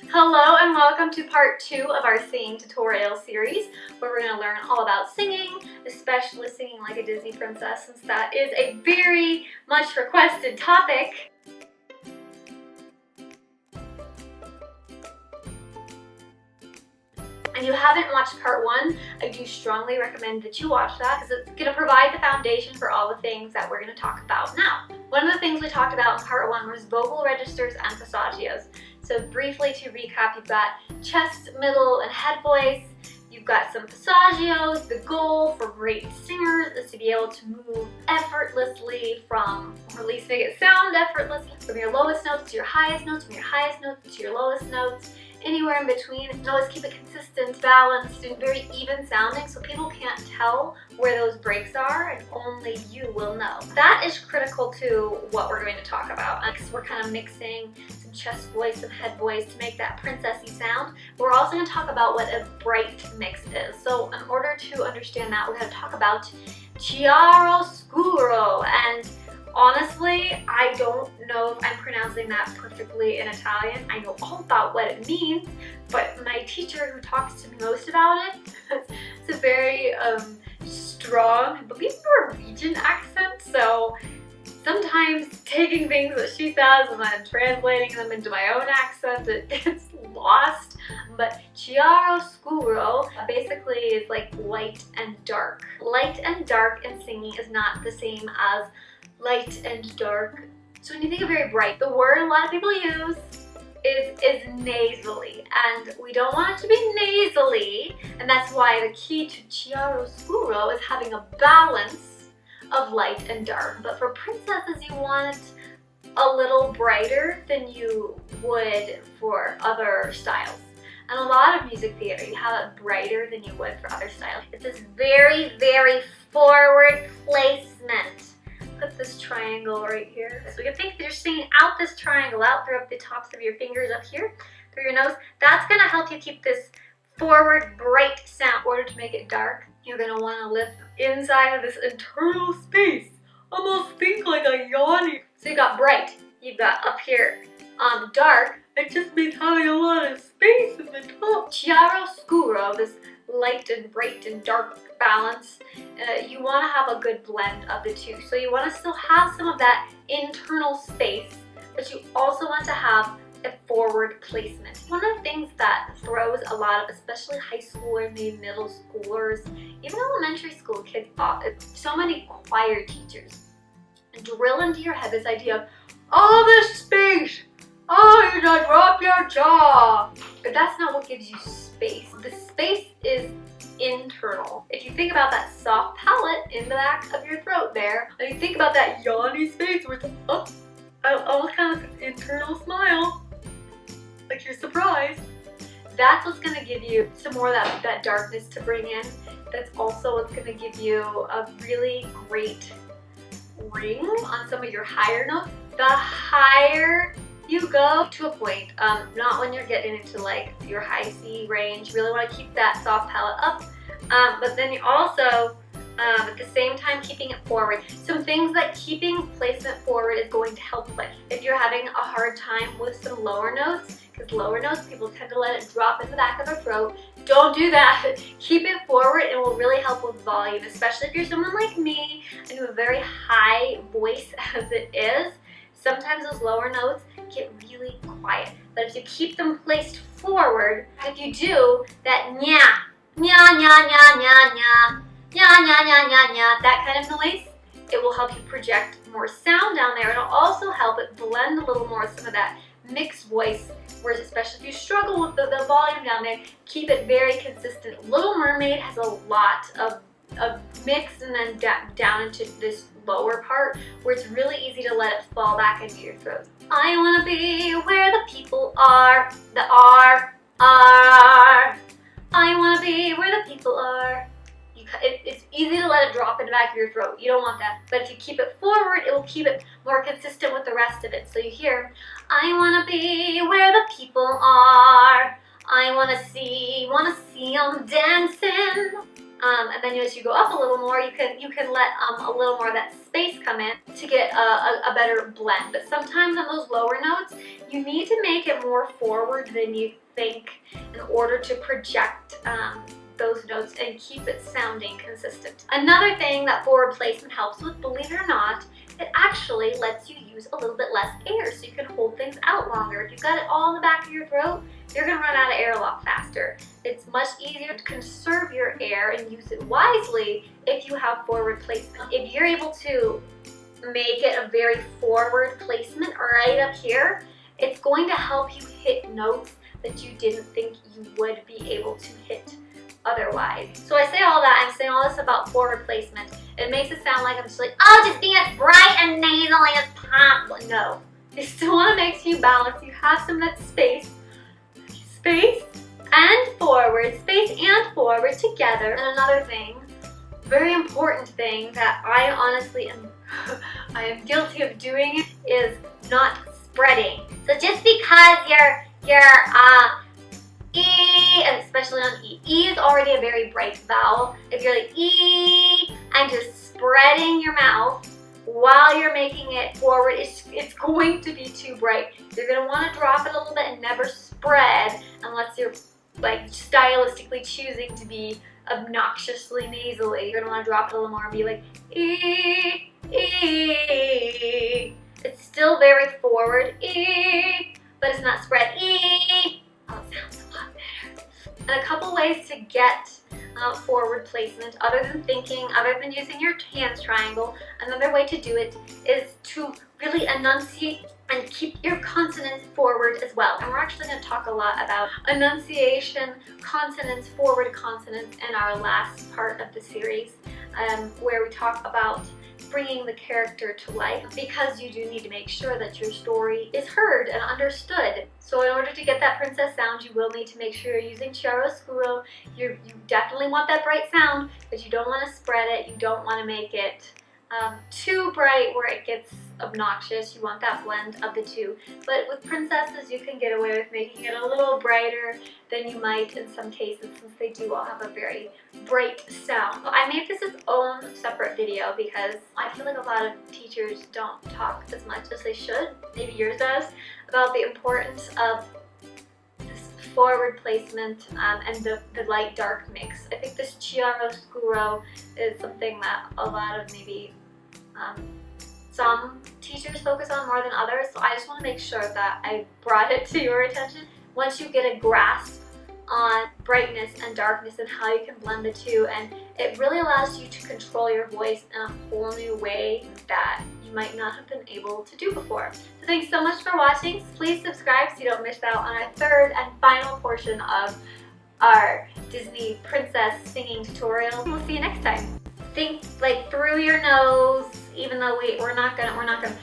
Hello and welcome to part 2 of our singing tutorial series, where we're going to learn all about singing, especially singing like a Disney princess, since that is a very much requested topic. If you haven't watched part 1, I do strongly recommend that you watch that because it's going to provide the foundation for all the things that we're going to talk about now. One of the things we talked about in part 1 was vocal registers and passagios. So briefly to recap, you've got chest, middle, and head voice. You've got some passagios. The goal for great singers is to be able to move effortlessly from, or at least make it sound effortlessly, from your lowest notes to your highest notes, from your highest notes to your lowest notes, anywhere in between. And always keep it consistent, balanced, and very even sounding so people can't tell where those breaks are and only you will know. That is critical to what we're going to talk about because we're kind of mixing some chest voice and head voice to make that princessy sound. But we're also going to talk about what a bright mix is. So in order to understand that, we're going to talk about chiaroscuro. And honestly, I don't know if I'm pronouncing that perfectly in Italian. I know all about what it means, but my teacher who talks to me most about it, it's a very strong, I believe, Norwegian accent, so sometimes taking things that she says and then translating them into my own accent, it gets lost. But chiaroscuro basically is like light and dark. Light and dark in singing is not the same as light and dark. So when you think of very bright, the word a lot of people use is nasally, and we don't want it to be nasally, and that's why the key to chiaroscuro is having a balance of light and dark. But for princesses, you want it a little brighter than you would for other styles. And a lot of music theater, you have it brighter than you would for other styles. It's this very, very forward placement. Put this triangle right here. So you can think that you're singing out this triangle, out through the tops of your fingers up here, through your nose. That's gonna help you keep this forward, bright sound. In order to make it dark, you're gonna wanna lift inside of this internal space. Almost think like a yawny. So you got bright, you've got up here dark. It just means having a lot of space in the top. Chiaroscuro, this light and bright and dark balance, you want to have a good blend of the two. So you want to still have some of that internal space, but you also want to have a forward placement. One of the things that throws a lot of, especially high schoolers, maybe middle schoolers, even elementary school kids, so many choir teachers drill into your head this idea of all this space. Oh, you just drop your jaw. But that's not what gives you space. The space is internal. If you think about that soft palate in the back of your throat there, and you think about that yawny space where it's up, almost kind of an internal smile, like you're surprised, that's what's going to give you some more of that darkness to bring in. That's also what's going to give you a really great ring on some of your higher notes. The higher you go to a point, not when you're getting into like your high C range. You really want to keep that soft palate up, but then you also, at the same time, keeping it forward. Some things that keeping placement forward is going to help with. If you're having a hard time with some lower notes, because lower notes, people tend to let it drop in the back of their throat. Don't do that. Keep it forward. It will really help with volume, especially if you're someone like me and you have a very high voice as it is. Sometimes those lower notes get really quiet, but if you keep them placed forward, if you do that nya, nya, nya, nya, nya, nya, nya, nya, nya, nya, nya, that kind of noise, it will help you project more sound down there. It'll also help it blend a little more with some of that mixed voice, whereas especially if you struggle with the volume down there, keep it very consistent. Little Mermaid has a lot of mix and then down into this lower part where it's really easy to let it fall back into your throat. I wanna be where the people are, the are. I wanna be where the people are. It's easy to let it drop in the back of your throat. You don't want that. But if you keep it forward, it will keep it more consistent with the rest of it. So you hear, I wanna be where the people are. I wanna see them dancing. And then as you go up a little more, you can let a little more of that space come in to get a better blend. But sometimes on those lower notes, you need to make it more forward than you think in order to project those notes and keep it sounding consistent. Another thing that forward placement helps with, believe it or not, it actually lets you use a little bit less air so you can hold things out longer. If you've got it all in the back of your throat, you're going to run out of air a lot faster. It's much easier to conserve your air and use it wisely if you have forward placement. If you're able to make it a very forward placement right up here, it's going to help you hit notes that you didn't think you would be able to hit otherwise. So I say all that, I'm saying all this about forward placement. It makes it sound like I'm just like, oh, just be as bright and nasally as possible. No, you still want to make sure you balance. You have some of that space and forward together. And another thing, very important thing that I honestly am, I am guilty of doing is not spreading. So just because you're E, and especially on E. E is already a very bright vowel. If you're like E and just spreading your mouth while you're making it forward, it's going to be too bright. You're going to want to drop it a little bit and never spread unless you're like stylistically choosing to be obnoxiously nasally. You're going to want to drop it a little more and be like E, E. It's still very forward, E, but it's not spread, E. Oh, it sounds a lot better. And a couple ways to get forward placement, other than using your hands triangle, another way to do it is to really enunciate and keep your consonants forward as well. And we're actually going to talk a lot about enunciation, consonants, forward consonants in our last part of the series, where we talk about bringing the character to life, because you do need to make sure that your story is heard and understood. So in order to get that princess sound, you will need to make sure you're using chiaroscuro. You definitely want that bright sound, but you don't want to spread it. You don't want to make it too bright where it gets obnoxious. You want that blend of the two. But with princesses, you can get away with making it a little brighter than you might in some cases, since they do all have a very bright sound. I made this its own separate video because I feel like a lot of teachers don't talk as much as they should, maybe yours does, about the importance of this forward placement and the light-dark mix. I think this chiaroscuro is something that a lot of maybe some teachers focus on more than others, so I just want to make sure that I brought it to your attention. Once you get a grasp on brightness and darkness and how you can blend the two, and it really allows you to control your voice in a whole new way that you might not have been able to do before. So thanks so much for watching. Please subscribe so you don't miss out on our third and final portion of our Disney princess singing tutorial. We'll see you next time. Think like through your nose, even though we're not gonna